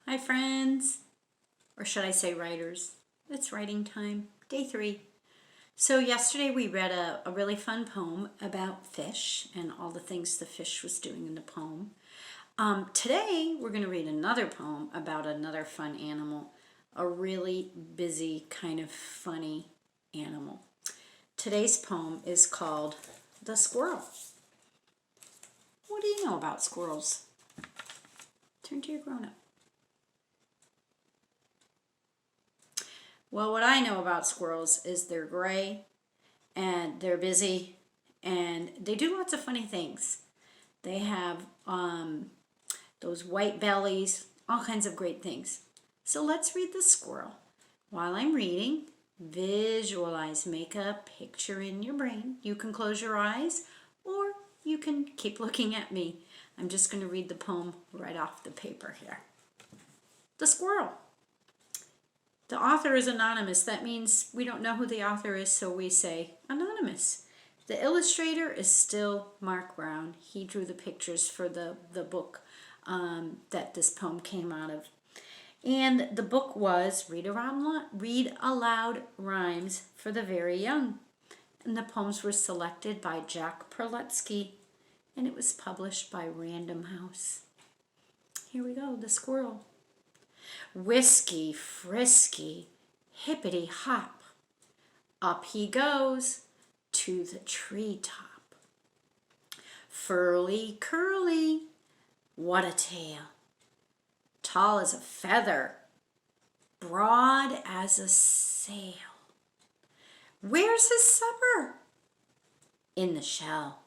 Hi friends, or should I say writers? It's writing time, day 3. So yesterday we read a really fun poem about fish and all the things the fish was doing in the poem. Today we're going to read another poem about another fun animal, a really busy kind of funny animal. Today's poem is called The Squirrel. What do you know about squirrels? Turn to your grown-up. Well, what I know about squirrels is they're gray and they're busy and they do lots of funny things. They have those white bellies, all kinds of great things. So let's read the squirrel. While I'm reading, visualize, make a picture in your brain. You can close your eyes or you can keep looking at me. I'm just going to read the poem right off the paper here. The Squirrel. The author is anonymous. That means we don't know who the author is, so we say anonymous. The illustrator is still Mark Brown. He drew the pictures for the book that this poem came out of. And the book was Read Aloud Rhymes for the Very Young. And the poems were selected by Jack Perletsky, and it was published by Random House. Here we go, The Squirrel. Whisky, frisky, hippity hop, up he goes to the treetop. Furly curly, what a tail, tall as a feather, broad as a sail. Where's his supper? In the shell.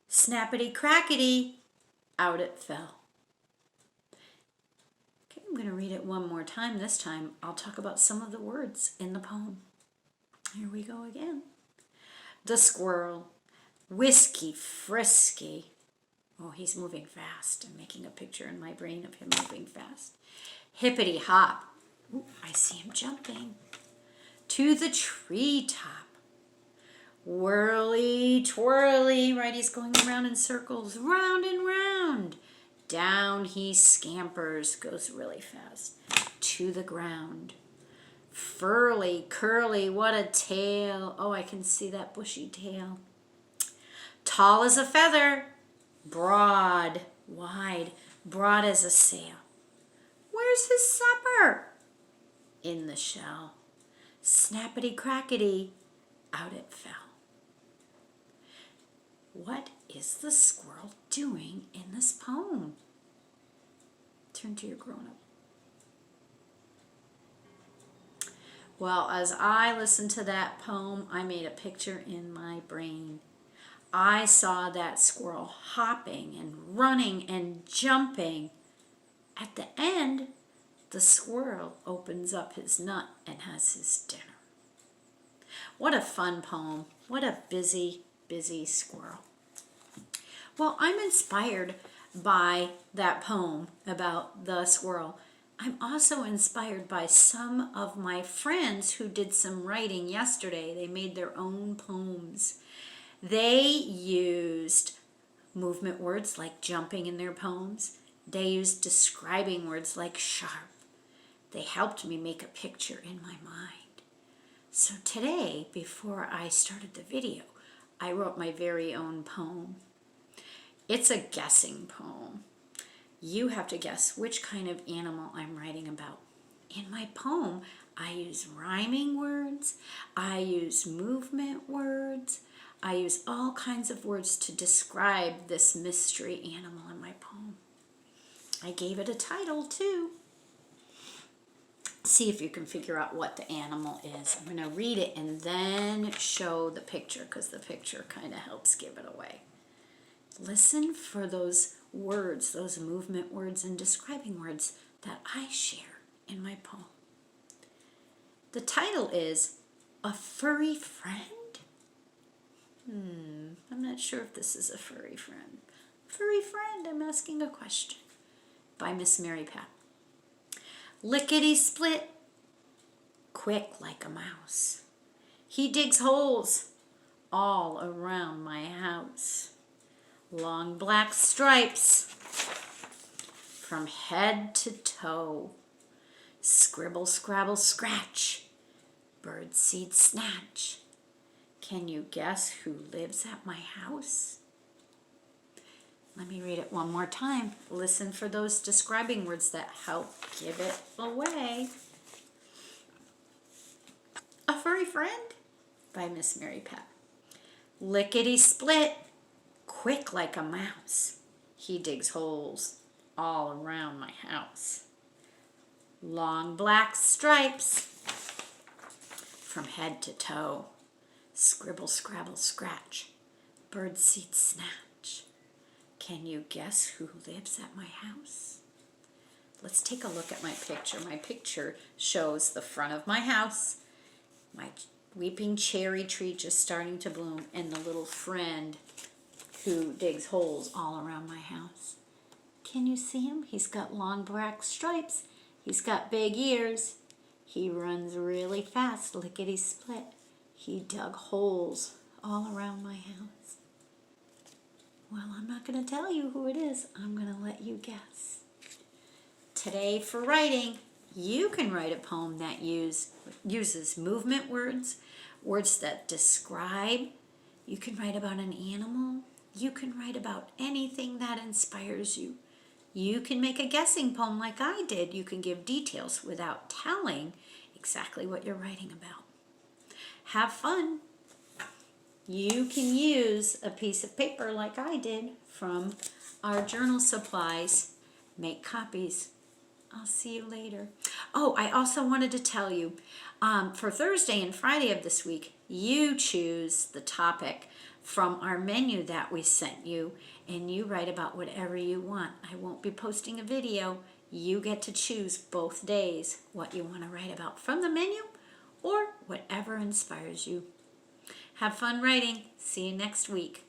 Snappity crackety, out it fell. I'm going to read it one more time. This time I'll talk about some of the words in the poem. Here we go again. The squirrel, whisky, frisky. Oh, he's moving fast. I'm making a picture in my brain of him moving fast. Hippity hop. Ooh, I see him jumping. To the treetop. Whirly twirly. Right, he's going around in circles, round and round. Down he scampers, goes really fast, to the ground. Furly, curly, what a tail. Oh, I can see that bushy tail. Tall as a feather, broad, wide, broad as a sail. Where's his supper? In the shell. Snappity crackety, out it fell. What is the squirrel doing in this poem? Turn to your grown-up. Well, as I listened to that poem, I made a picture in my brain. I saw that squirrel hopping and running and jumping. At the end, the squirrel opens up his nut and has his dinner. What a fun poem. What a busy squirrel. Well, I'm inspired by that poem about the squirrel. I'm also inspired by some of my friends who did some writing yesterday. They made their own poems. They used movement words like jumping in their poems. They used describing words like sharp. They helped me make a picture in my mind. So today, before I started the video, I wrote my very own poem. It's a guessing poem. You have to guess which kind of animal I'm writing about. In my poem, I use rhyming words, I use movement words, I use all kinds of words to describe this mystery animal in my poem. I gave it a title too. See if you can figure out what the animal is. I'm going to read it and then show the picture because the picture kind of helps give it away. Listen for those words, those movement words and describing words that I share in my poem. The title is A Furry Friend. I'm not sure if this is a furry friend. Furry friend, I'm asking a question. By Miss Mary Pat. Lickety-split, quick like a mouse. He digs holes all around my house. Long black stripes from head to toe. Scribble, scrabble, scratch. Birdseed snatch. Can you guess who lives at my house? Let me read it one more time. Listen for those describing words that help give it away. A Furry Friend by Miss Mary Pat. Lickety-split, quick like a mouse. He digs holes all around my house. Long black stripes from head to toe. Scribble, scrabble, scratch. Birdseed snatch. Can you guess who lives at my house? Let's take a look at my picture. My picture shows the front of my house, my weeping cherry tree just starting to bloom, and the little friend who digs holes all around my house. Can you see him? He's got long black stripes. He's got big ears. He runs really fast, lickety-split. He dug holes all around my house. Well, I'm not going to tell you who it is. I'm going to let you guess. Today for writing, you can write a poem that uses movement words, words that describe. You can write about an animal. You can write about anything that inspires you. You can make a guessing poem like I did. You can give details without telling exactly what you're writing about. Have fun. You can use a piece of paper like I did from our journal supplies. Make copies. I'll see you later. Oh, I also wanted to tell you, for Thursday and Friday of this week, you choose the topic from our menu that we sent you, and you write about whatever you want. I won't be posting a video. You get to choose both days what you want to write about from the menu or whatever inspires you. Have fun writing. See you next week.